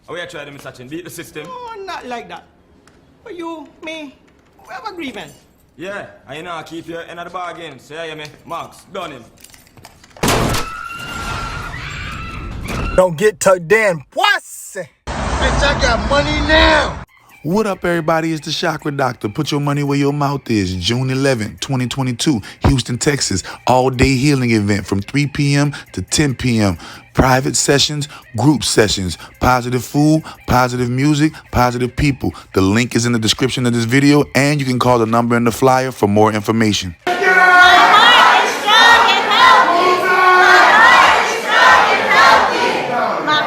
How you try to Mr. Chin? Beat the system? Oh, not like that. But you, me, we have a grievance. Yeah, and you know, keep your end of the bargain. So, yeah, me. Marks, done him. Don't get tucked in, pussy. Bitch, I got money now. What up, everybody? It's the Chakra Doctor. Put your money where your mouth is. June 11, 2022, Houston, Texas. All-day healing event from 3 p.m. to 10 p.m. Private sessions, group sessions, positive food, positive music, positive people. The link is in the description of this video, and you can call the number in the flyer for more information. My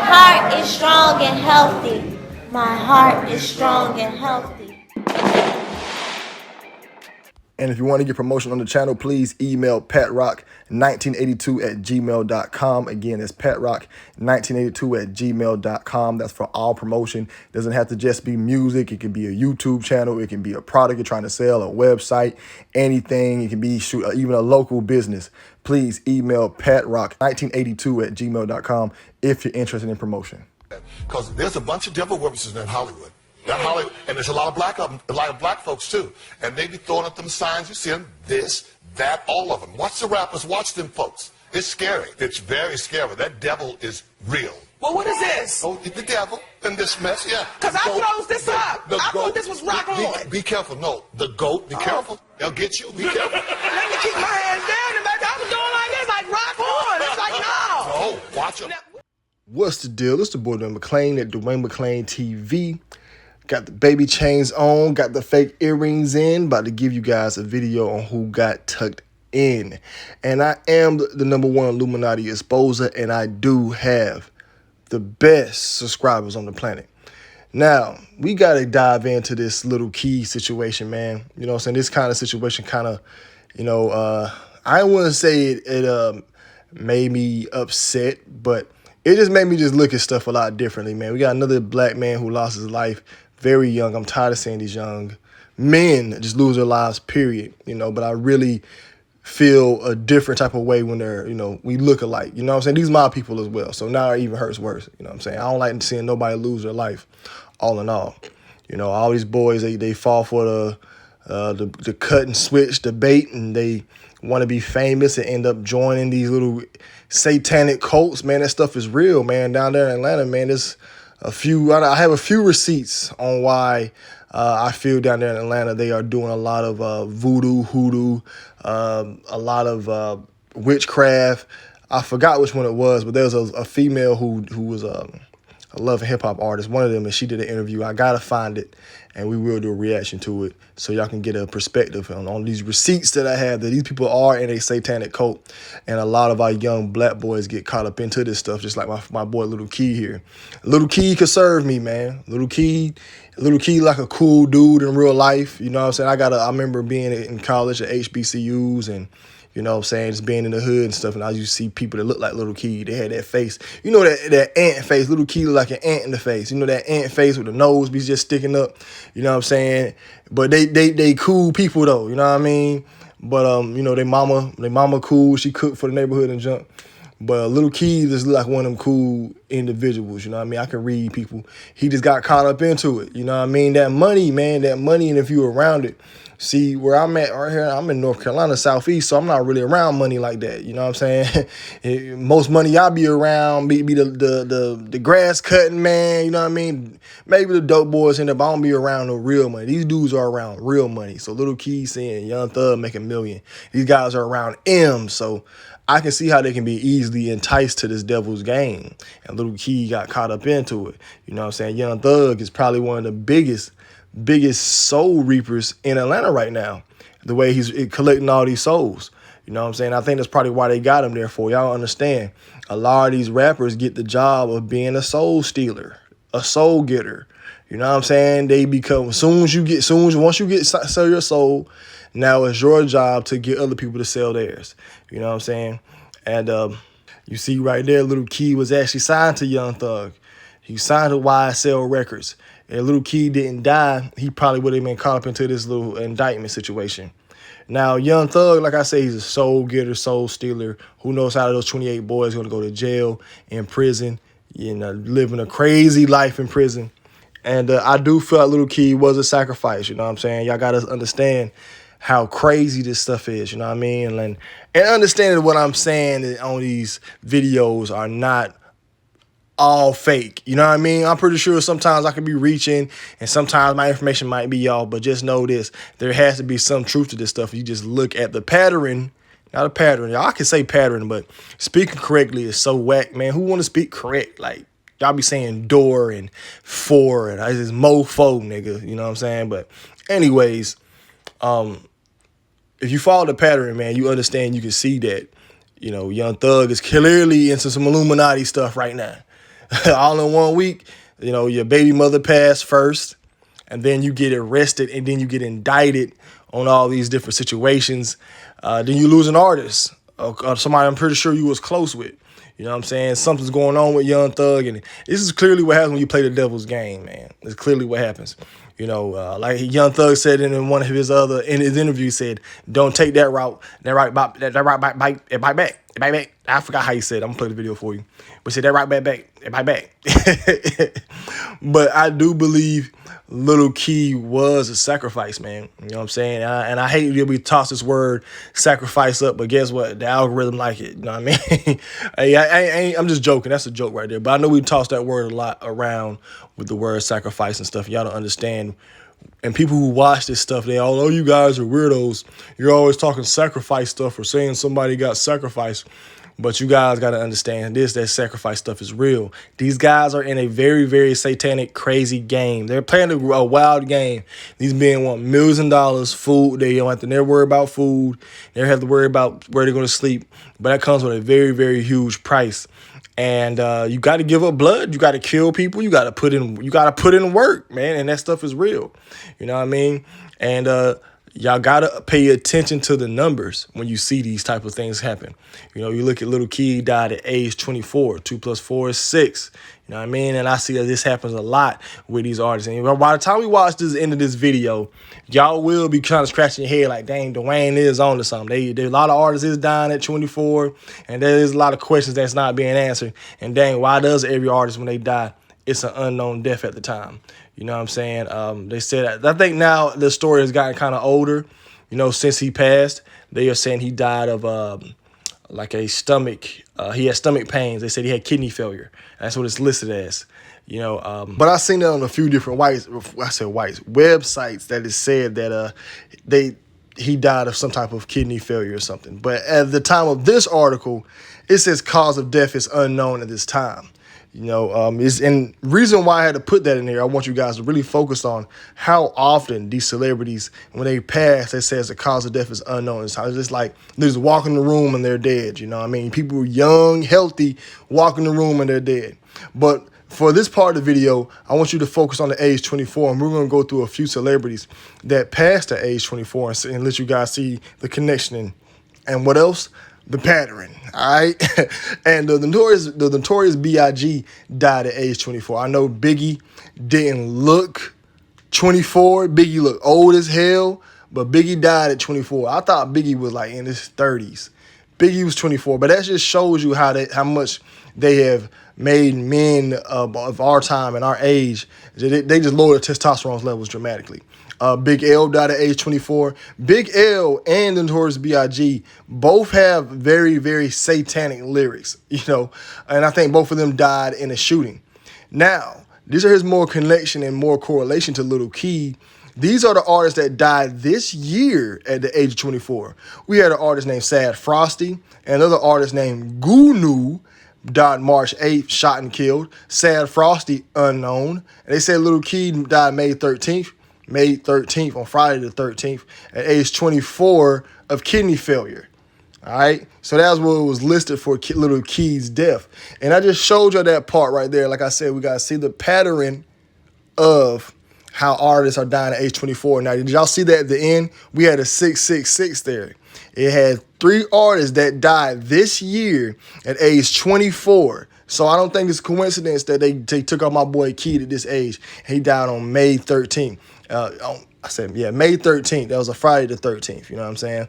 heart is strong and healthy. My heart is strong and healthy. My heart is strong and healthy. And if you want to get promotion on the channel, please email patrock1982@gmail.com. Again, it's patrock1982@gmail.com. That's for all promotion. It doesn't have to just be music. It can be a YouTube channel. It can be a product you're trying to sell, a website, anything. It can be even a local business. Please email patrock1982@gmail.com if you're interested in promotion. Because there's a bunch of devil workers in Hollywood. And there's a lot of black folks too. And they be throwing up them signs, you see them, this, that, all of them. Watch the rappers, watch them folks. It's scary. It's very scary. That devil is real. Well, what is this? Oh, the devil in this mess, yeah. Because I closed this up. I thought this was rock on. Be careful. No, the goat, be careful. They'll get you. Be careful. Let me keep my hands down. And I was doing like this, like rock on. It's like, no. No, watch them. What's the deal? It's the boy Dwayne McClain at Dwayne McClain TV. Got the baby chains on, got the fake earrings in. About to give you guys a video on who got tucked in. And I am the #1 Illuminati exposer, and I do have the best subscribers on the planet. Now, we got to dive into this Lil KEED situation, man. You know what I'm saying? This kind of situation kind of, I wouldn't say it made me upset, but it just made me just look at stuff a lot differently, man. We got another black man who lost his life very young. I'm tired of seeing these young men just lose their lives, period. But I really feel a different type of way when they're, we look alike. You know what I'm saying? These are my people as well. So now it even hurts worse. You know what I'm saying? I don't like seeing nobody lose their life, all in all. All these boys, they fall for the cut and switch debate, and they want to be famous and end up joining these little satanic cults. Man, that stuff is real, man. Down there in Atlanta, man, there's I have a few receipts on why I feel down there in Atlanta they are doing a lot of voodoo, hoodoo, a lot of witchcraft. I forgot which one it was, but there was a female who was a love and hip hop artist, one of them, and she did an interview. I gotta find it, and we will do a reaction to it so y'all can get a perspective on these receipts that I have, that these people are in a satanic cult, and a lot of our young black boys get caught up into this stuff, just like my boy Lil KEED here. Lil KEED could serve me, man. Lil KEED like a cool dude in real life. You know what I'm saying? I remember being in college at HBCUs and, you know what I'm saying, just being in the hood and stuff, and I used to see people that look like Lil KEED. They had that face. That ant face. Lil KEED look like an ant in the face. That ant face with the nose be just sticking up. You know what I'm saying? But they cool people though, you know what I mean? But they mama cool. She cooked for the neighborhood and junk. But Lil KEED is like one of them cool individuals, you know what I mean? I can read people. He just got caught up into it, you know what I mean? That money, man, and if you're around it. See, where I'm at right here, I'm in North Carolina, Southeast, so I'm not really around money like that, you know what I'm saying? Most money I be around be the grass cutting, man, you know what I mean? Maybe the dope boys in there, but I don't be around no real money. These dudes are around real money. So Lil KEED seeing Young Thug making million. These guys are around M, so I can see how they can be easily enticed to this devil's game. And Lil KEED got caught up into it. You know what I'm saying? Young Thug is probably one of the biggest soul reapers in Atlanta right now. The way he's collecting all these souls. You know what I'm saying? I think that's probably why they got him there for. Y'all understand. A lot of these rappers get the job of being a soul stealer, a soul getter. You know what I'm saying? They become, once you sell your soul, now it's your job to get other people to sell theirs. You know what I'm saying? And you see right there, Lil KEED was actually signed to Young Thug. He signed to YSL Records. And Lil KEED didn't die, he probably would have been caught up into this little indictment situation. Now, Young Thug, like I say, he's a soul getter, soul stealer. Who knows how those 28 boys are going to go to jail, in prison. you know, living a crazy life in prison. And I do feel like Lil KEED was a sacrifice, you know what I'm saying? Y'all got to understand how crazy this stuff is, you know what I mean? And understanding what I'm saying on these videos are not all fake, you know what I mean? I'm pretty sure sometimes I could be reaching and sometimes my information might be y'all, but just know this, there has to be some truth to this stuff. You just look at the pattern, not a pattern. Y'all can say pattern, but speaking correctly is so whack, man. Who want to speak correct? Like, y'all be saying door and for and I just mofo, nigga, you know what I'm saying? But anyways, if you follow the pattern, man, you understand, you can see that, you know, Young Thug is clearly into some Illuminati stuff right now. All in 1 week, you know, your baby mother passed first, and then you get arrested, and then you get indicted on all these different situations. Then you lose an artist, somebody I'm pretty sure you was close with. You know what I'm saying? Something's going on with Young Thug, and this is clearly what happens when you play the devil's game, man. It's clearly what happens. You know, like Young Thug said in one of his interviews, said, "Don't take that route. That right bite back. I forgot how he said it. I'm gonna play the video for you. But said that right back. It bite back." But I do believe Lil KEED was a sacrifice, man. You know what I'm saying? And I hate that we toss this word sacrifice up, but guess what? The algorithm like it. You know what I mean? I'm just joking. That's a joke right there. But I know we toss that word a lot around with the word sacrifice and stuff. Y'all don't understand. And people who watch this stuff, they all, oh, you guys are weirdos. You're always talking sacrifice stuff or saying somebody got sacrificed. But you guys got to understand this, that sacrifice stuff is real. These guys are in a very, very satanic, crazy game. They're playing a wild game. These men want millions of dollars, food. They don't have to never worry about food. They don't have to worry about where they're going to sleep. But that comes with a very, very huge price. And you got to give up blood. You got to kill people. You got to put in work, man. And that stuff is real. You know what I mean? And y'all got to pay attention to the numbers when you see these type of things happen. You know, you look at Lil KEED died at age 24. 2 + 4 is 6. You know what I mean? And I see that this happens a lot with these artists. And by the time we watch this end of this video, y'all will be kind of scratching your head like, dang, Dwayne is on to something. There a lot of artists is dying at 24, and there is a lot of questions that's not being answered. And dang, why does every artist, when they die, it's an unknown death at the time? You know what I'm saying? They said, I think now the story has gotten kind of older, you know, since he passed. They are saying he died of like a stomach, he had stomach pains. They said he had kidney failure. That's what it's listed as, you know. But I've seen that on a few different websites that it said that he died of some type of kidney failure or something. But at the time of this article, it says cause of death is unknown at this time. You know, and reason why I had to put that in there, I want you guys to really focus on how often these celebrities, when they pass, they say the cause of death is unknown. It's just like they just walk in the room and they're dead. You know what I mean? People are young, healthy, walk in the room and they're dead. But for this part of the video, I want you to focus on the age 24, and we're going to go through a few celebrities that passed the age 24 and let you guys see the connection. And what else? The pattern, all right? And the notorious B.I.G. died at age 24. I know Biggie didn't look 24. Biggie looked old as hell, but Biggie died at 24. I thought Biggie was like in his 30s. Biggie was 24, but that just shows you how much they have made men of our time and our age. They just lowered the testosterone levels dramatically. Big L died at age 24. Big L and the Notorious B.I.G. both have very, very satanic lyrics, you know, and I think both of them died in a shooting. Now, these are his more connection and more correlation to Lil KEED. These are the artists that died this year at the age of 24. We had an artist named Sad Frosty, and another artist named Gunu died March 8th, shot and killed. Sad Frosty, unknown. And they said Lil KEED died May 13th. May 13th, on Friday the 13th, at age 24 of kidney failure. All right? So that's what was listed for Lil KEED's death. And I just showed you that part right there. Like I said, we got to see the pattern of how artists are dying at age 24. Now, did y'all see that at the end? We had a 666 there. It had 3 artists that died this year at age 24. So I don't think it's a coincidence that they took out my boy KEED at this age. He died on May 13th. May 13th. That was a Friday the 13th. You know what I'm saying?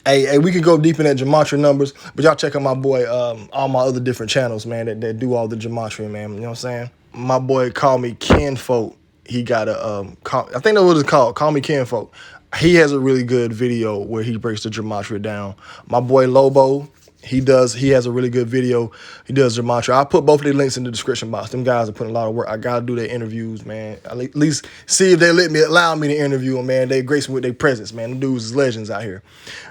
Hey, we could go deep in that gematria numbers, but y'all check out my boy, all my other different channels, man, that do all the gematria, man. You know what I'm saying? My boy called me Kinfolk. He got a, I think that's what it's called, Call Me Kinfolk. He has a really good video where he breaks the gematria down. My boy Lobo, he has a really good video. He does gematria. I'll put both of the links in the description box. Them guys are putting a lot of work. I gotta do their interviews, man. At least see if they allow me to interview them, man. They grace me with their presence, man. Them dudes is legends out here.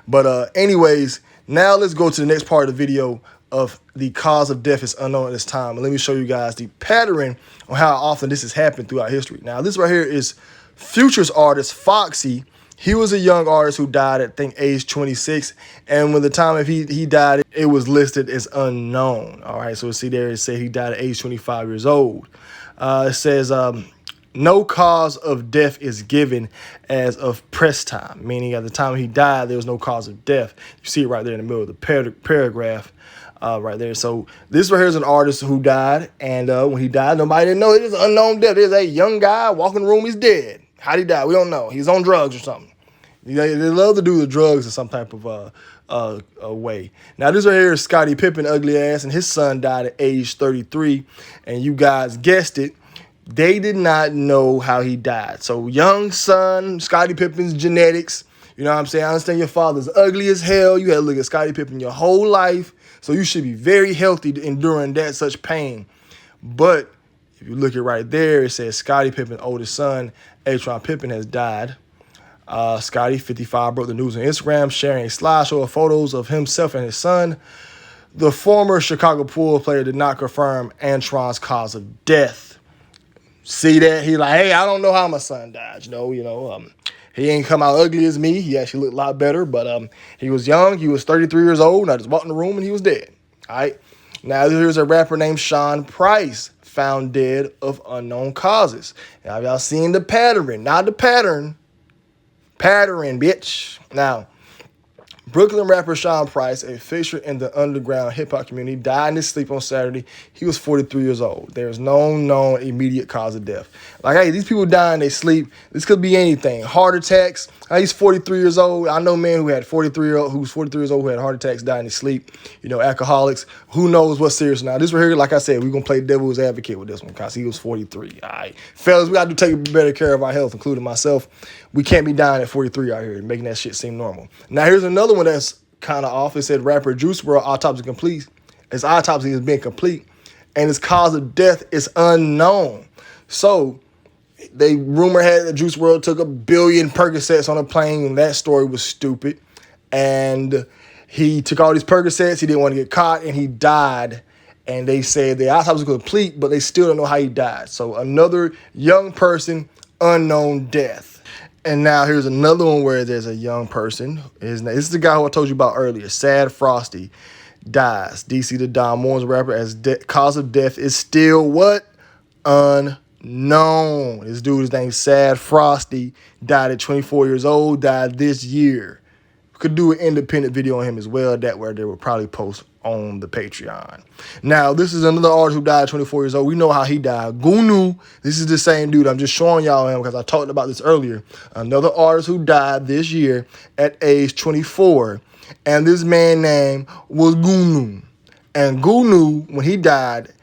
But anyways, now let's go to the next part of the video of the cause of death is unknown at this time. And let me show you guys the pattern on how often this has happened throughout history. Now, this right here is Future's artist, Foxy. He was a young artist who died at, I think, age 26. And when the time of he died, it was listed as unknown. All right, so see there, it said he died at age 25 years old. It says, no cause of death is given as of press time, meaning at the time he died, there was no cause of death. You see it right there in the middle of the paragraph right there. So this right here is an artist who died, and when he died, nobody didn't know. It is an unknown death. There's a young guy walking the room, he's dead. How'd he die? We don't know. He's on drugs or something. They love to do the drugs in some type of way. Now, this right here is Scottie Pippen, ugly ass, and his son died at age 33. And you guys guessed it, they did not know how he died. So, young son, Scottie Pippen's genetics. You know what I'm saying? I understand your father's ugly as hell. You had to look at Scottie Pippen your whole life. So, you should be very healthy enduring that such pain. But if you look at right there, it says Scottie Pippen's oldest son, Atron Pippen, has died. Scottie, 55, broke the news on Instagram, sharing a slideshow of photos of himself and his son. The former Chicago Bulls player did not confirm Antron's cause of death. See that? He like, hey, I don't know how my son died. He ain't come out ugly as me. He actually looked a lot better, but he was young. He was 33 years old. And I just walked in the room and he was dead. All right. Now, here's a rapper named Sean Price, found dead of unknown causes. Now, y'all seen the pattern, not the pattern. Pattern, bitch. Now, Brooklyn rapper Sean Price, a fixture in the underground hip-hop community, died in his sleep on Saturday. He was 43 years old. There is no known immediate cause of death. Like, hey, these people die in their sleep. This could be anything. Heart attacks. He's 43 years old. I know men who was 43 years old who had heart attacks, died in his sleep. Alcoholics. Who knows what's serious now? This right here, like I said, we're going to play devil's advocate with this one because he was 43. All right. Fellas, we got to take better care of our health, including myself. We can't be dying at 43 out here and making that shit seem normal. Now, here's another one that's kind of off. It said rapper Juice WRLD autopsy complete. His autopsy has been complete, and his cause of death is unknown. So, they rumor had that Juice WRLD took 1 billion Percocets on a plane, and that story was stupid. And he took all these Percocets. He didn't want to get caught, and he died. And they said the autopsy was complete, but they still don't know how he died. So, another young person, unknown death. And now here's another one where there's a young person. This is the guy who I told you about earlier. Sad Frosty dies. DC the Don Moore's rapper, as cause of death is still what? Unknown. This dude is named Sad Frosty. Died at 24 years old. Died this year. Could do an independent video on him as well. That where they will probably post on the Patreon. Now, this is another artist who died at 24 years old. We know how he died. Gunu. This is the same dude. I'm just showing y'all him because I talked about this earlier. Another artist who died this year at age 24. And this man's name was Gunu. And Gunu, when he died,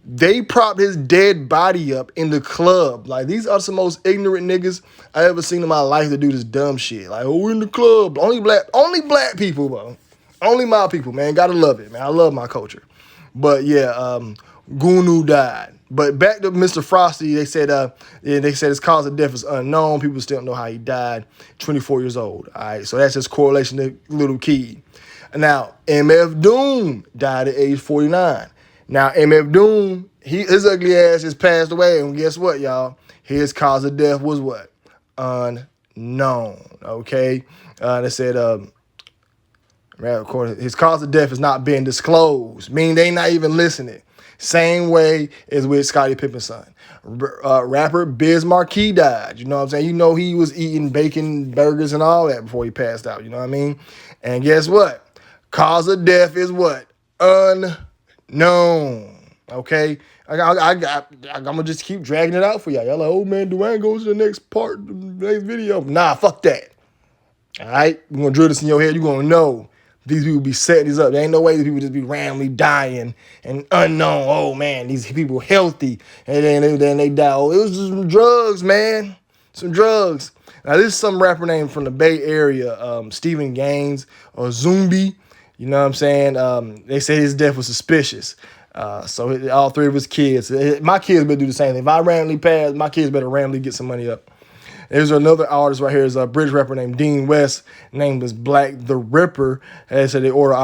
they propped his dead body up in the club. Like, these are some most ignorant niggas I ever seen in my life to do this dumb shit. Like, oh, we're in the club. Only black people, bro. Only my people, man. Gotta love it, man. I love my culture. But yeah, Gunu died. But back to Mr. Frosty, they said his cause of death is unknown. People still don't know how he died. 24 years old. All right, so that's his correlation to Lil KEED. Now, MF Doom died at age 49. Now, MF Doom, his ugly ass just passed away, and guess what, y'all? His cause of death was what? Unknown. Okay, they said his cause of death has not been disclosed, meaning they not even listening. Same way as with Scottie Pippen's son. Rapper Biz Markie died. You know what I'm saying? You know he was eating bacon, burgers, and all that before he passed out. You know what I mean? And guess what? Cause of death is what? Unknown. Okay? I'm going to just keep dragging it out for y'all. Y'all like, oh, man, Dwayne goes to the next part, the next video. Nah, fuck that. All right? We're going to drill this in your head. You're going to know these people be setting these up. There ain't no way these people just be randomly dying and unknown. Oh, man, these people healthy. And then they die. Oh, it was just some drugs, man. Some drugs. Now, this is some rapper name from the Bay Area, Stephen Gaines or Zumbi. You know what I'm saying? They say his death was suspicious. So all three of his kids. My kids better do the same thing. If I randomly pass, my kids better randomly get some money up. There's another artist right here. Is a British rapper named Dean West, named as Black the Ripper. They said they ordered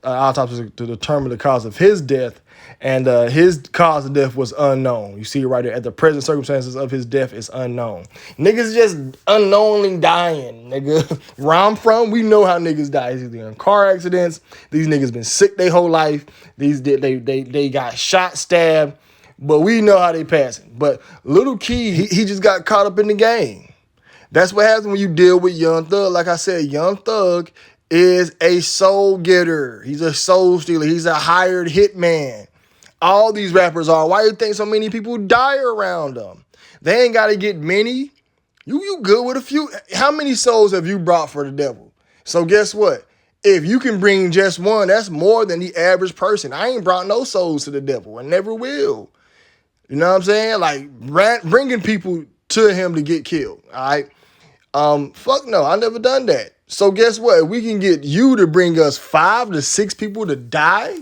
autopsy to determine the cause of his death, and his cause of death was unknown. You see it right there. At the present circumstances of his death is unknown. Niggas just unknowingly dying, nigga. Where I'm from, we know how niggas die. It's either in car accidents. These niggas been sick their whole life. They got shot, stabbed. But we know how they passing. But Lil KEED, he just got caught up in the game. That's what happens when you deal with Young Thug. Like I said, Young Thug is a soul getter. He's a soul stealer. He's a hired hitman. All these rappers are. Why do you think so many people die around them? They ain't got to get many. You good with a few. How many souls have you brought for the devil? So guess what? If you can bring just one, that's more than the average person. I ain't brought no souls to the devil. I never will. You know what I'm saying? Like, bringing people to him to get killed, all right? Fuck no, I never done that. So guess what? If we can get you to bring us 5 to 6 people to die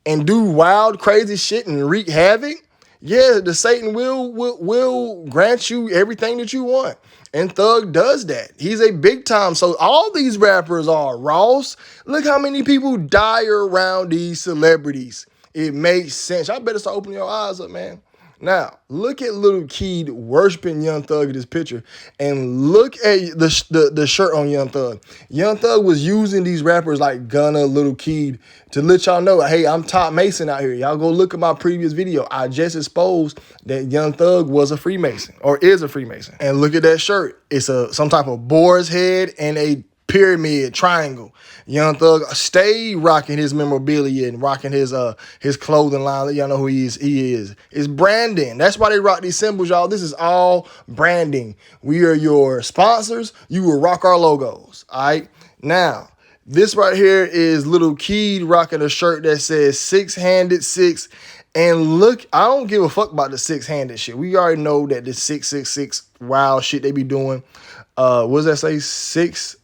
and do wild, crazy shit and wreak havoc, yeah, the Satan will grant you everything that you want. And Thug does that. He's a big time. So all these rappers are. Ross, look how many people die around these celebrities. It makes sense. Y'all better start opening your eyes up, man. Now, look at Lil KEED worshiping Young Thug in this picture, and look at the shirt on Young Thug. Young Thug was using these rappers like Gunna, Lil KEED to let y'all know, hey, I'm Top Mason out here. Y'all go look at my previous video. I just exposed that Young Thug was a Freemason, or is a Freemason. And look at that shirt. It's some type of boar's head and a pyramid triangle. Young Thug stay rocking his memorabilia and rocking his clothing line. Let y'all know who he is. It's branding. That's why they rock these symbols, y'all. This is all branding. We are your sponsors. You will rock our logos. All right. Now, this right here is Lil KEED rocking a shirt that says 6-handed 6. And look, I don't give a fuck about the 6-handed shit. We already know that the 666 wild shit they be doing. What does that say? 6.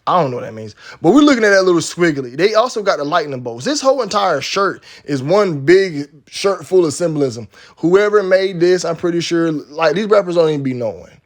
I don't know what that means. But we're looking at that little squiggly. They also got the lightning bolts. This whole entire shirt is one big shirt full of symbolism. Whoever made this, I'm pretty sure, like, these rappers don't even be knowing.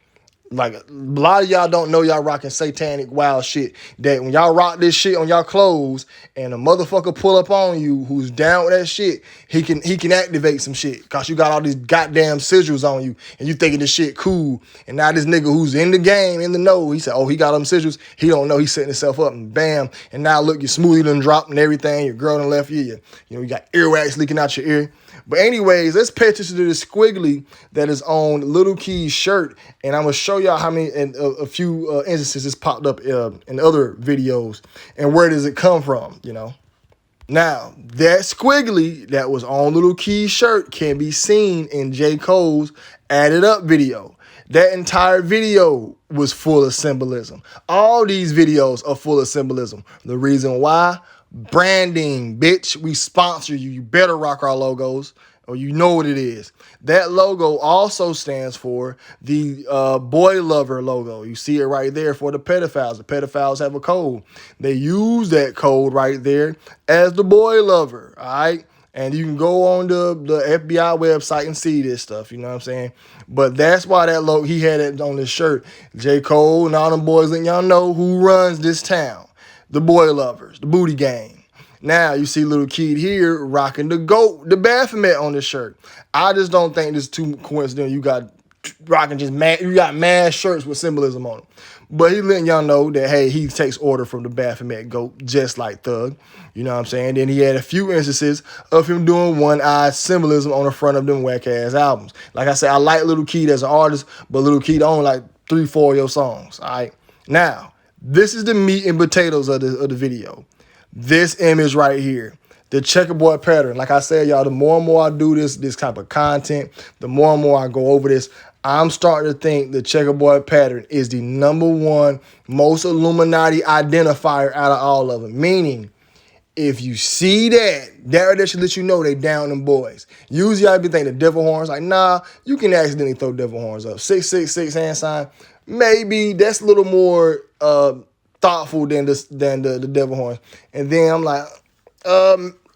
Like, a lot of y'all don't know y'all rocking satanic wild shit. That when y'all rock this shit on y'all clothes and a motherfucker pull up on you who's down with that shit, he can activate some shit. Cause you got all these goddamn sigils on you and you thinking this shit cool. And now this nigga who's in the game, in the know, he said, oh, he got them sigils. He don't know. He's setting himself up and bam. And now look, your smoothie done dropped and everything. Your girl done left you. You got earwax leaking out your ear. But anyways, let's pay attention to this squiggly that is on Lil KEED's shirt. And I'm going to show y'all how many, and a few instances this popped up in other videos. And where does it come from, you know? Now, that squiggly that was on Lil KEED's shirt can be seen in J. Cole's Added Up video. That entire video was full of symbolism. All these videos are full of symbolism. The reason why? Branding, bitch. We sponsor you. You better rock our logos, or you know what it is. That logo also stands for the boy lover logo. You see it right there for the pedophiles. The pedophiles have a code. They use that code right there as the boy lover, all right? And you can go on the FBI website and see this stuff, you know what I'm saying? But that's why that logo, he had it on his shirt. J. Cole and all them boys, and y'all know who runs this town. The boy lovers, the booty gang. Now you see Lil KEED here rocking the GOAT, the Baphomet on the shirt. I just don't think this is too coincidental. You got rocking just mad, you got mad shirts with symbolism on them. But he letting y'all know that, hey, he takes order from the Baphomet GOAT, just like Thug. You know what I'm saying? Then he had a few instances of him doing one-eyed symbolism on the front of them whack-ass albums. Like I said, I like Lil KEED as an artist, but Lil KEED only like 3-4 of your songs, all right? Now, this is the meat and potatoes of the video. This image right here, the checkerboard pattern. Like I said, y'all, the more and more I do this type of content, the more and more I go over this, I'm starting to think the checkerboard pattern is the #1 most Illuminati identifier out of all of them. Meaning, if you see that should let you know they down them boys. Usually I be thinking the devil horns, like, nah, you can accidentally throw devil horns up. 666 hand sign, maybe that's a little more thoughtful than the devil horns. And then I'm like,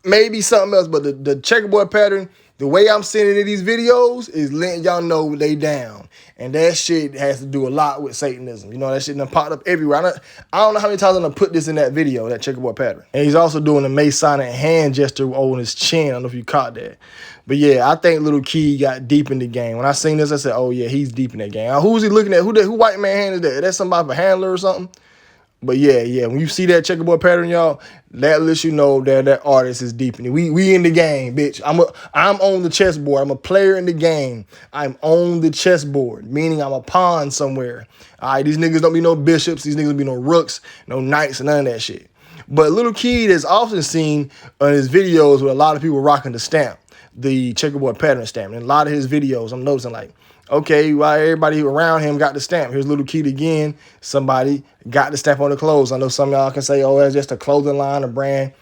maybe something else, but the checkerboard pattern, the way I'm seeing it in these videos is letting y'all know they down. And that shit has to do a lot with Satanism. You know, that shit done popped up everywhere. I don't know how many times I'm gonna put this in that video, that checkerboard pattern. And he's also doing a masonic hand gesture on his chin. I don't know if you caught that. But yeah, I think Lil KEED got deep in the game. When I seen this, I said, oh yeah, he's deep in that game. Who's he looking at? Who white man hand is that? Is that somebody for handler or something? But yeah, when you see that checkerboard pattern, y'all, that lets you know that artist is deep in it. We in the game, bitch. I'm on the chessboard. I'm a player in the game. I'm on the chessboard, meaning I'm a pawn somewhere. All right, these niggas don't be no bishops. These niggas don't be no rooks, no knights, and none of that shit. But Lil KEED is often seen on his videos with a lot of people rocking the stamp, the checkerboard pattern stamp. And a lot of his videos, I'm noticing like, okay, why everybody around him got the stamp. Here's Lil KEED again. Somebody got the stamp on the clothes. I know some of y'all can say, oh, that's just a clothing line, a brand.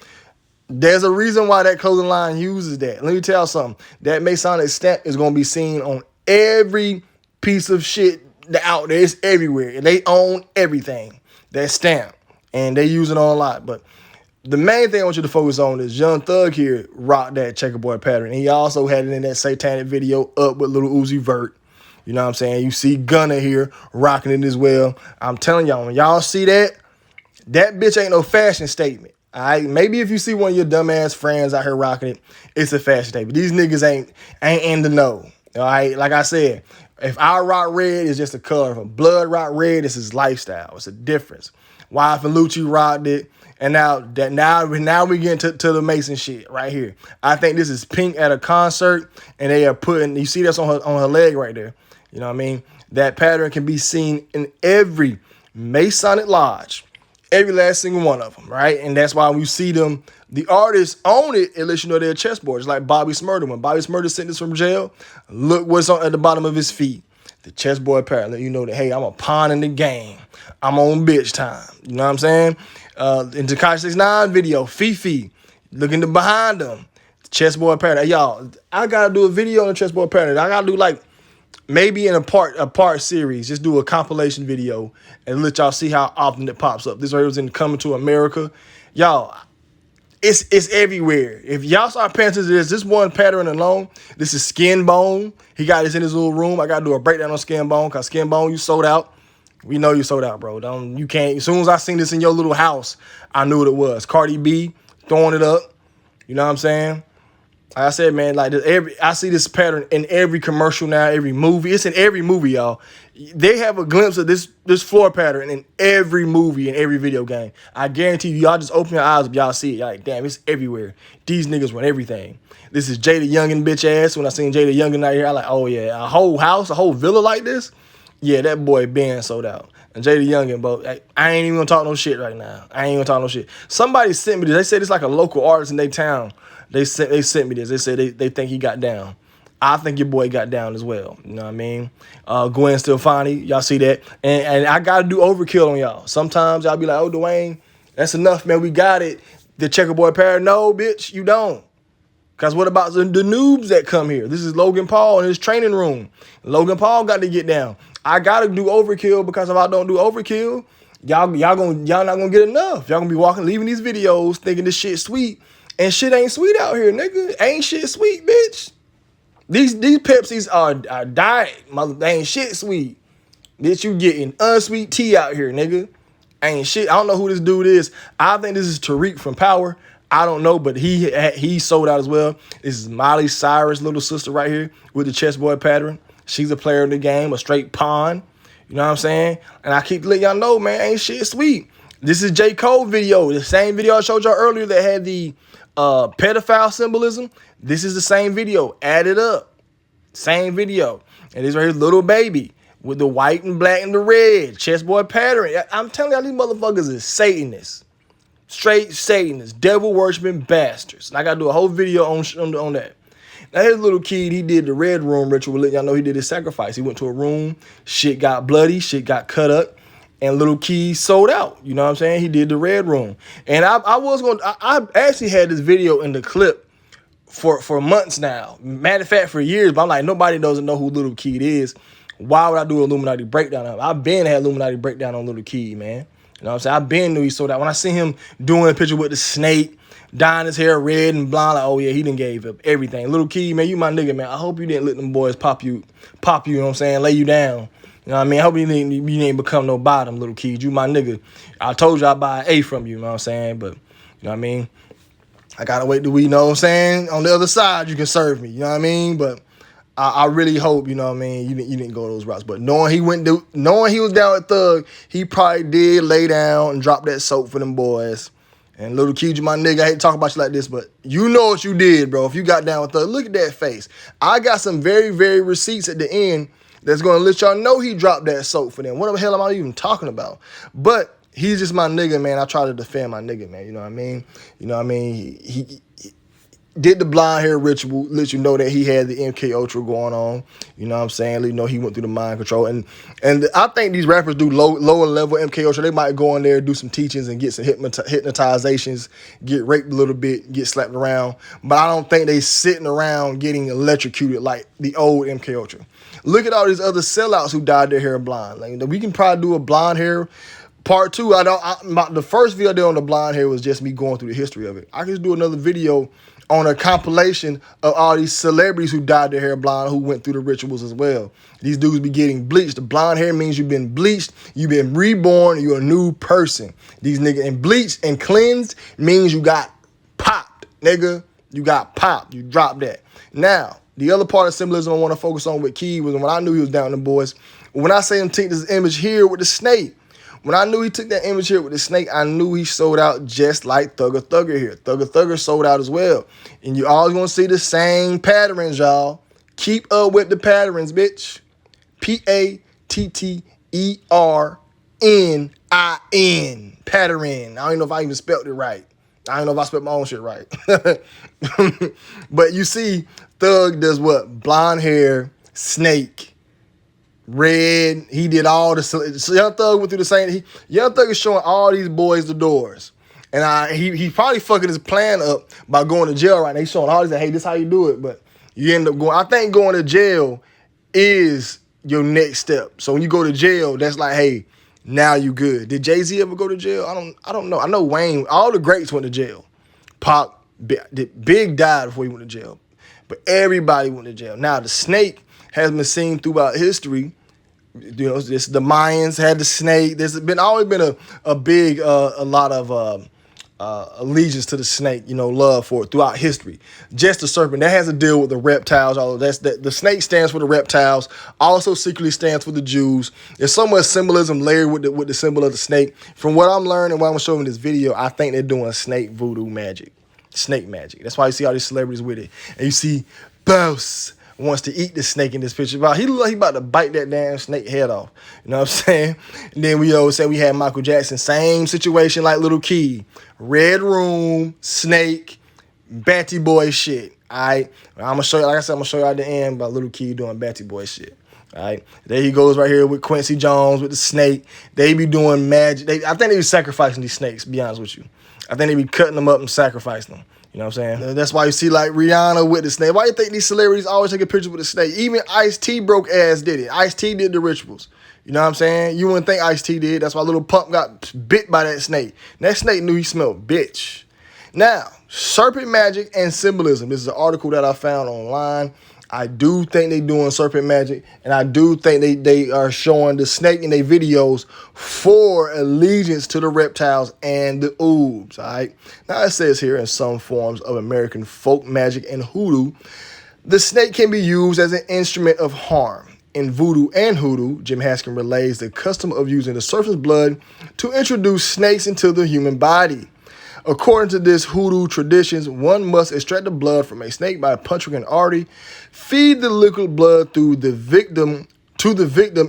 There's a reason why that clothing line uses that. Let me tell you something. That Masonic stamp is going to be seen on every piece of shit out there. It's everywhere. They own everything. That stamp. And they use it on a lot. But the main thing I want you to focus on is Young Thug here rocked that checkerboard pattern. And he also had it in that satanic video up with Lil Uzi Vert. You know what I'm saying? You see Gunna here rocking it as well. I'm telling y'all, when y'all see that bitch ain't no fashion statement. All right? Maybe if you see one of your dumbass friends out here rocking it, it's a fashion statement. These niggas ain't in the know. All right? Like I said, if I rock red, it's just a color. If a blood rock red, it's his lifestyle. It's a difference. Wife and Lucci rocked it. And now we get to the Mason shit right here. I think this is Pink at a concert, and they are putting, you see that's on her leg right there. You know what I mean? That pattern can be seen in every Masonic lodge, every last single one of them, right? And that's why when you see them, the artists own it, it lets you know they're chessboard. It's like Bobby Smurda. When Bobby Smurda sentenced from jail, look what's on at the bottom of his feet. The chessboard pattern, let you know that, hey, I'm a pawn in the game. I'm on bitch time. You know what I'm saying? In Tekashi 69 video, Fifi, looking behind them, the chessboard pattern. Hey, y'all, I got to do a video on the chessboard pattern. I got to do like, maybe in a part series, just do a compilation video and let y'all see how often it pops up. This right here was in Coming to America. Y'all, it's everywhere. If y'all start paying attention to this one pattern alone, this is Skin Bone. He got this in his little room. I got to do a breakdown on Skin Bone because Skin Bone, you sold out. We know you sold out, bro. You can't. As soon as I seen this in your little house, I knew what it was. Cardi B throwing it up. You know what I'm saying? Like I said, man, like I see this pattern in every commercial now, every movie. It's in every movie, y'all. They have a glimpse of this floor pattern in every movie and every video game. I guarantee you, y'all just open your eyes if y'all see it. Y'all like, damn, it's everywhere. These niggas run everything. This is Jada Youngin bitch ass. When I seen Jada Youngin out here, I like, oh yeah, a whole house, a whole villa like this. Yeah, that boy been sold out. And Jada Youngin, bro, I ain't even gonna talk no shit right now. I ain't gonna talk no shit. Somebody sent me this. They said it's like a local artist in their town. They sent me this. They said they think he got down. I think your boy got down as well. You know what I mean? Gwen Stefani, y'all see that? And I gotta do overkill on y'all. Sometimes y'all be like, oh, Dwayne, that's enough, man. We got it. The checkerboard pattern. No, bitch, you don't. Because what about the noobs that come here? This is Logan Paul in his training room. Logan Paul got to get down. I got to do overkill because if I don't do overkill, y'all not going to get enough. Y'all going to be leaving these videos thinking this shit sweet. And shit ain't sweet out here, nigga. Ain't shit sweet, bitch. These Pepsis are diet. They ain't shit sweet. Bitch, you getting unsweet tea out here, nigga. Ain't shit. I don't know who this dude is. I think this is Tariq from Power. I don't know, but he sold out as well. This is Miley Cyrus' little sister right here with the chessboard pattern. She's a player in the game, a straight pawn. You know what I'm saying? And I keep letting y'all know, man, ain't shit sweet. This is J. Cole video. The same video I showed y'all earlier that had the pedophile symbolism. This is the same video. Add it up. Same video. And this right here, Little Baby with the white and black and the red chessboard pattern. I'm telling y'all, these motherfuckers is Satanists. Straight Satanists, devil worshiping bastards. And I gotta do a whole video on that. Now here's Lil KEED. He did the red room ritual. Let y'all know he did his sacrifice. He went to a room, shit got bloody, shit got cut up, and Lil KEED sold out. You know what I'm saying? He did the red room. And I actually had this video in the clip for months now. Matter of fact, for years, but I'm like, nobody doesn't know who Lil KEED is. Why would I do an Illuminati breakdown of him? I've been had Illuminati breakdown on Lil KEED, man. You know what I'm saying? I've been knew he sold out. When I see him doing a picture with the snake, dyeing his hair red and blonde, like, oh yeah, he done gave up everything. Lil KEED, man, you my nigga, man. I hope you didn't let them boys pop you, you know what I'm saying, lay you down. You know what I mean? I hope you didn't become no bottom, Lil KEED. You my nigga. I told you I'd buy an A from you, you know what I'm saying? But, you know what I mean? I gotta wait till we, you know what I'm saying, on the other side you can serve me, you know what I mean? But I really hope, you know what I mean, you didn't go those routes. But knowing he was down with Thug, he probably did lay down and drop that soap for them boys. And Lil KEED, you my nigga, I hate to talk about you like this, but you know what you did, bro. If you got down with Thug, look at that face. I got some very, very receipts at the end that's going to let y'all know he dropped that soap for them. What the hell am I even talking about? But he's just my nigga, man. I try to defend my nigga, man. You know what I mean? You know what I mean? He did the blonde hair ritual, let you know that he had the MK Ultra going on. You know what I'm saying? You know, he went through the mind control. And I think these rappers do lower level MK Ultra. They might go in there, do some teachings and get some hypnotizations, get raped a little bit, get slapped around. But I don't think they sitting around getting electrocuted like the old MK Ultra. Look at all these other sellouts who dyed their hair blonde. Like, we can probably do a blonde hair part 2. The first video I did on the blonde hair was just me going through the history of it. I can just do another video on a compilation of all these celebrities who dyed their hair blonde, who went through the rituals as well. These dudes be getting bleached. The blonde hair means you've been bleached, you've been reborn, you're a new person. These niggas, and bleached and cleansed means you got popped, nigga. You got popped. You dropped that. Now, the other part of symbolism I want to focus on with KEED was when I knew he was down with the boys. When I say him take this image here with the snake, when I knew he took that image here with the snake, I knew he sold out just like Thugger here. Thugger sold out as well. And you always going to see the same patterns, y'all. Keep up with the patterns, bitch. Patternin. Pattern. I don't even know if I even spelled it right. I don't know if I spelled my own shit right. But you see, Thug does what? Blonde hair, snake, red. He did all the... So Young Thug went through the same... Young Thug is showing all these boys the doors. And he probably fucking his plan up by going to jail right now. He's showing all these, hey, this is how you do it. But you end up going... I think going to jail is your next step. So when you go to jail, that's like, hey, now you good. Did Jay-Z ever go to jail? I don't know. I know Wayne, all the greats went to jail. Pac, Big died before he went to jail. But everybody went to jail. Now, the snake has been seen throughout history. You know, the Mayans had the snake. There's always been a lot of allegiance to the snake, you know, love for it throughout history. Just the serpent, that has to deal with the reptiles. All of that. The snake stands for the reptiles, also secretly stands for the Jews. There's so much symbolism layered with the symbol of the snake. From what I'm learning, what I'm showing in this video, I think they're doing snake voodoo magic. Snake magic. That's why you see all these celebrities with it. And you see Boss wants to eat the snake in this picture. He look like he about to bite that damn snake head off. You know what I'm saying? And then we always say we had Michael Jackson, same situation like Lil KEED. Red room, snake, Batty Boy shit. All right? I'm going to show you, like I said, I'm going to show you at the end about Lil KEED doing Batty Boy shit. All right? There he goes right here with Quincy Jones with the snake. They be doing magic. I think they be sacrificing these snakes, to be honest with you. I think they be cutting them up and sacrificing them. You know what I'm saying? That's why you see like Rihanna with the snake. Why you think these celebrities always take a picture with the snake? Even Ice-T broke ass did it. Ice-T did the rituals. You know what I'm saying? You wouldn't think Ice-T did. That's why Lil Pump got bit by that snake. And that snake knew he smelled bitch. Now, serpent magic and symbolism. This is an article that I found online. I do think they doing serpent magic, and I do think they are showing the snake in their videos for allegiance to the reptiles and the oobs, all right? Now, it says here in some forms of American folk magic and hoodoo, the snake can be used as an instrument of harm. In voodoo and hoodoo, Jim Haskin relays the custom of using the serpent's blood to introduce snakes into the human body. According to this hoodoo traditions, one must extract the blood from a snake by puncturing an artery, feed the liquid blood to the victim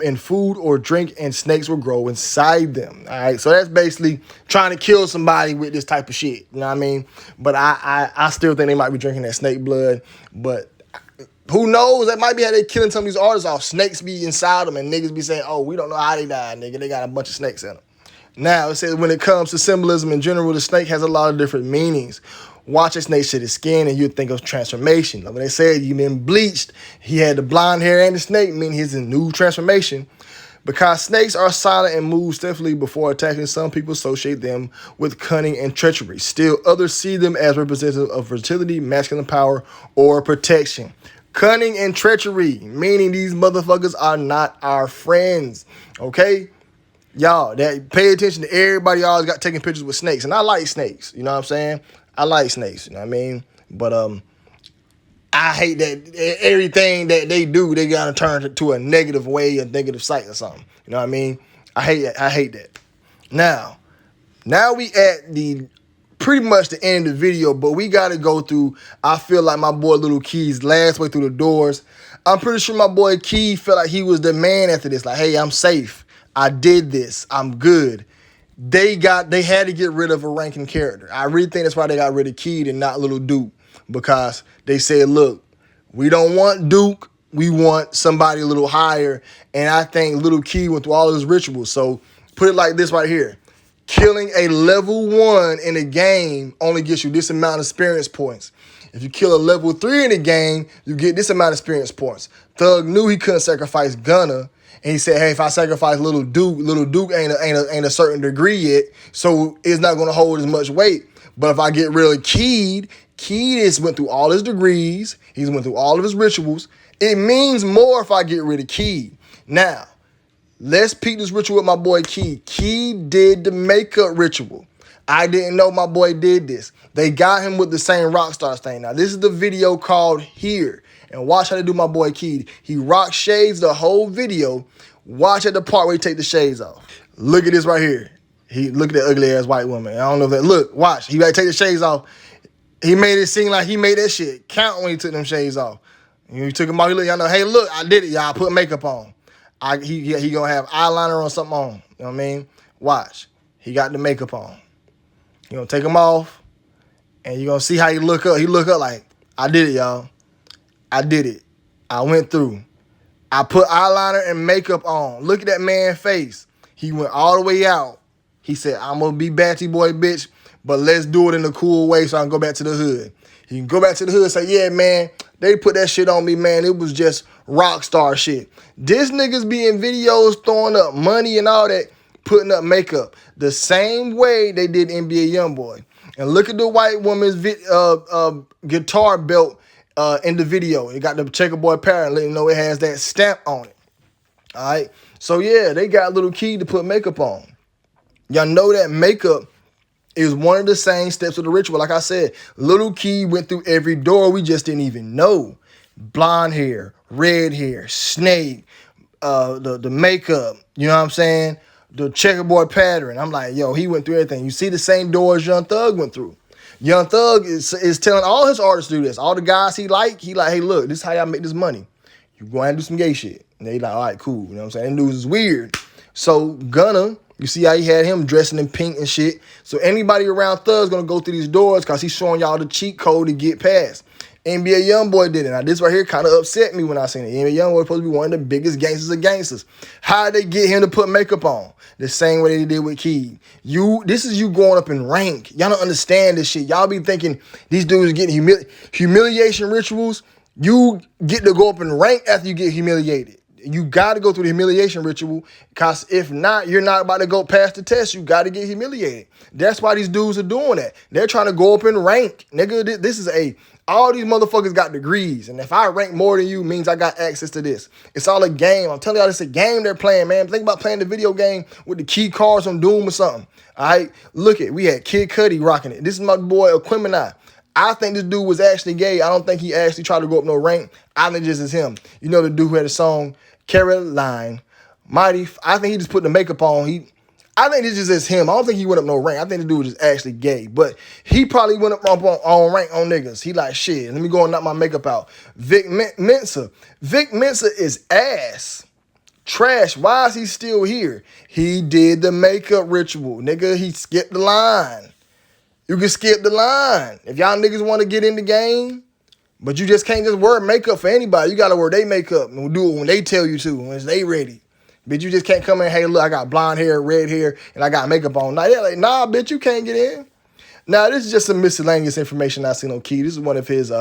in food or drink, and snakes will grow inside them. All right, so that's basically trying to kill somebody with this type of shit. You know what I mean? But I still think they might be drinking that snake blood. But Who knows? That might be how they killing some of these artists off. Snakes be inside them, and niggas be saying, oh, we don't know how they died, nigga. They got a bunch of snakes in them. Now, it says when it comes to symbolism in general, the snake has a lot of different meanings. Watch a snake shed his skin, and you'd think of transformation. Like when they said you been bleached, he had the blonde hair and the snake, meaning he's in new transformation. Because snakes are silent and move stiffly before attacking, some people associate them with cunning and treachery. Still, others see them as representative of fertility, masculine power, or protection. Cunning and treachery, meaning these motherfuckers are not our friends, okay? Y'all, that pay attention to everybody always got taking pictures with snakes. And I like snakes, you know what I'm saying? I like snakes, you know what I mean? But I hate that everything that they do, they gotta turn it to a negative way, a negative sight or something. You know what I mean? I hate that. Now we at the pretty much the end of the video, but we gotta go through, I feel like my boy Lil KEED's last way through the doors. I'm pretty sure my boy KEED felt like he was the man after this. Like, hey, I'm safe. I did this. I'm good. They had to get rid of a ranking character. I really think that's why they got rid of KEED and not Little Duke. Because they said, look, we don't want Duke. We want somebody a little higher. And I think Lil KEED went through all his rituals. So put it like this right here. Killing a level 1 in a game only gets you this amount of experience points. If you kill a level 3 in the game, you get this amount of experience points. Thug knew he couldn't sacrifice Gunna. And he said, hey, if I sacrifice Little Duke ain't a certain degree yet. So it's not going to hold as much weight. But if I get rid of KEED has went through all his degrees. He's went through all of his rituals. It means more if I get rid of KEED. Now, let's peek this ritual with my boy KEED. KEED did the makeup ritual. I didn't know my boy did this. They got him with the same Rockstars thing. Now, this is the video called Here. And watch how they do my boy KEED. He rocked shades the whole video. Watch at the part where he take the shades off. Look at this right here. Look at that ugly ass white woman. I don't know if that, look, watch. He gotta take the shades off. He made it seem like he made that shit count when he took them shades off. And he took them off. He look, y'all know, hey, look, I did it, y'all. I put makeup on. He gonna have eyeliner or something on. You know what I mean? Watch. He got the makeup on. He gonna take them off, and you gonna see how he look up. He look up like, I did it, y'all. I did it. I went through. I put eyeliner and makeup on. Look at that man's face. He went all the way out. He said, I'm gonna be Batty Boy, bitch, but let's do it in a cool way so I can go back to the hood. He can go back to the hood and say, yeah, man, they put that shit on me, man. It was just rock star shit. This niggas be in videos throwing up money and all that, putting up makeup the same way they did NBA Youngboy. And look at the white woman's guitar belt in the video. It got the checkerboard pattern, letting you know it has that stamp on it. All right. So yeah, they got Lil KEED to put makeup on. Y'all know that makeup is one of the same steps of the ritual. Like I said, Lil KEED went through every door we just didn't even know. Blonde hair, red hair, snake, the makeup, you know what I'm saying? The checkerboard pattern. I'm like, yo, he went through everything. You see the same doors Young Thug went through. Young Thug is telling all his artists to do this. All the guys he like, hey, look, this is how y'all make this money. You go and do some gay shit. And they like, all right, cool. You know what I'm saying? Them dudes is weird. So Gunna, you see how he had him dressing in pink and shit. So anybody around Thug's gonna go through these doors because he's showing y'all the cheat code to get past. NBA Youngboy did it. Now this right here kind of upset me when I seen it. NBA Youngboy supposed to be one of the biggest gangsters of gangsters. How'd they get him to put makeup on? The same way they did with KEED. This is you going up in rank. Y'all don't understand this shit. Y'all be thinking these dudes getting humiliation rituals. You get to go up in rank after you get humiliated. You got to go through the humiliation ritual because if not, you're not about to go past the test. You got to get humiliated. That's why these dudes are doing that. They're trying to go up in rank. Nigga, this is all these motherfuckers got degrees. And if I rank more than you, means I got access to this. It's all a game. I'm telling y'all, it's a game they're playing, man. Think about playing the video game with the key cards on Doom or something. All right? Look we had Kid Cudi rocking it. This is my boy, Aquemini. I think this dude was actually gay. I don't think he actually tried to go up no rank. I think this is him. You know the dude who had a song, Caroline, Mighty. I think he just put the makeup on. I think this just is him. I don't think he went up no rank. I think the dude was just actually gay. But he probably went up on rank on niggas. He like, shit, let me go and knock my makeup out. Vic Mensa. Vic Mensa is ass. Trash. Why is he still here? He did the makeup ritual. Nigga, he skipped the line. You can skip the line. If y'all niggas want to get in the game, But you just can't just wear makeup for anybody. You gotta wear their makeup and do it when they tell you to, when they ready. Bitch, you just can't come in, hey, look, I got blonde hair, red hair, and I got makeup on. Now, they're like, nah, bitch, you can't get in. Now, this is just some miscellaneous information I seen on Key. This is one of his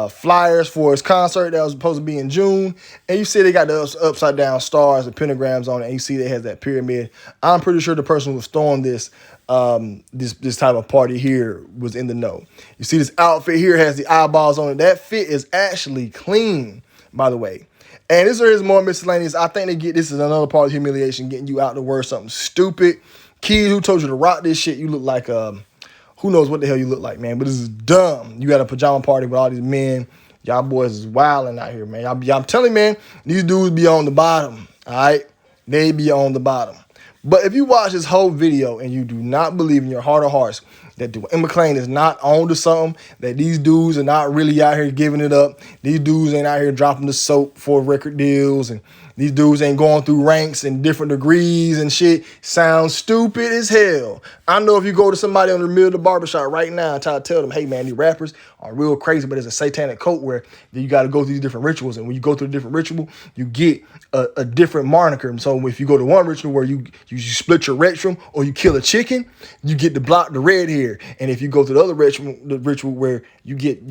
flyers for his concert that was supposed to be in June. And you see they got the upside down stars and pentagrams on it. And you see they has that pyramid. I'm pretty sure the person who was throwing this this type of party here was in the know. You see this outfit here has the eyeballs on it. That fit is actually clean, by the way. And this is more miscellaneous. I think this is another part of humiliation, getting you out to wear something stupid. Kid, who told you to rock this shit? You look like who knows what the hell you look like, man. But this is dumb. You got a pajama party with all these men. Y'all boys is wilding out here, man. I'm telling you, man, these dudes be on the bottom, all right? They be on the bottom. But if you watch this whole video and you do not believe in your heart of hearts that Dwayne McClain is not on to something, that these dudes are not really out here giving it up, these dudes ain't out here dropping the soap for record deals, and these dudes ain't going through ranks and different degrees and shit, sounds stupid as hell. I know if you go to somebody on the middle of the barbershop right now and try to tell them, hey man, these rappers are real crazy, but it's a satanic cult where you got to go through these different rituals. And when you go through a different ritual, you get a different moniker. And so if you go to one ritual where you split your rectum or you kill a chicken, you get to block the red hair. And if you go to the other ritual where you get,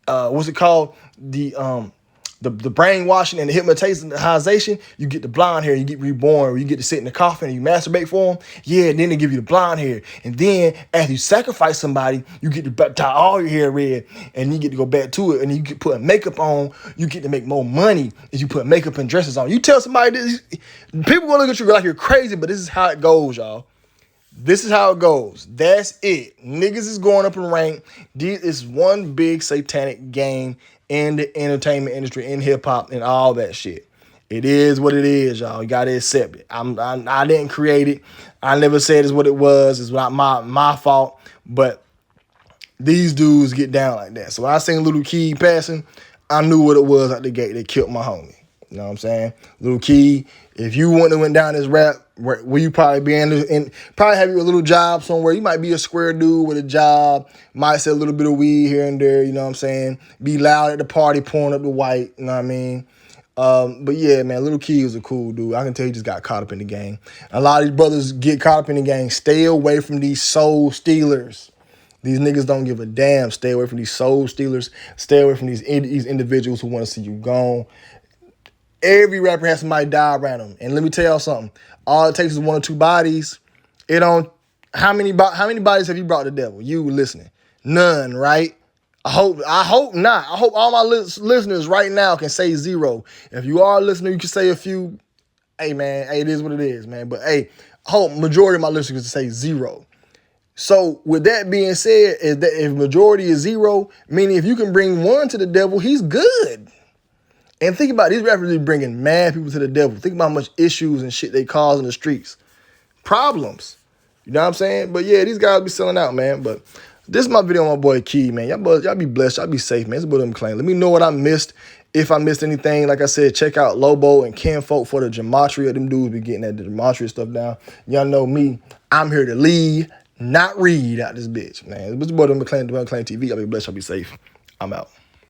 what's it called? The brainwashing and the hypnotization, you get the blonde hair, you get reborn, or you get to sit in the coffin and you masturbate for them. Yeah, and then they give you the blonde hair. And then after you sacrifice somebody, you get to dye all your hair red and you get to go back to it. And you get put makeup on, you get to make more money as you put makeup and dresses on. You tell somebody this, people gonna look at you like you're crazy, but this is how it goes, y'all. This is how it goes. That's it. Niggas is going up in rank. This is one big satanic game in the entertainment industry, in hip-hop, and all that shit. It is what it is, y'all. You gotta accept it. I didn't create it. I never said it's what it was. It's not my fault. But these dudes get down like that. So when I seen Lil KEED passing, I knew what it was at the gate. They killed my homie. You know what I'm saying? Lil KEED, if you wouldn't have went down this rap, where you probably be in probably have you a little job somewhere. You might be a square dude with a job, might sell a little bit of weed here and there, you know what I'm saying? Be loud at the party, pouring up the white, you know what I mean? But yeah, man, Lil KEED was a cool dude. I can tell he just got caught up in the game. A lot of these brothers get caught up in the game. Stay away from these soul stealers. These niggas don't give a damn. Stay away from these soul stealers. Stay away from these individuals who want to see you gone. Every rapper has somebody die around them. And let me tell y'all something. All it takes is one or two bodies. How many bodies have you brought to the devil? You listening. None, right? I hope not. I hope all my listeners right now can say zero. If you are a listener, you can say a few. Hey, man, hey, it is what it is, man. But, hey, I hope majority of my listeners can say zero. So, with that being said, is that if majority is zero, meaning if you can bring one to the devil, he's good. And think about it, these rappers be bringing mad people to the devil. Think about how much issues and shit they cause in the streets. Problems. You know what I'm saying? But yeah, these guys be selling out, man. But this is my video on my boy KEED, man. Y'all be blessed. Y'all be safe, man. It's about them claim. Let me know what I missed. If I missed anything, like I said, check out Lobo and Ken Folk for the gematria. Them dudes be getting that gematria stuff down. Y'all know me. I'm here to lead, not read out this bitch, man. It's about them McClain TV. Y'all be blessed. Y'all be safe. I'm out.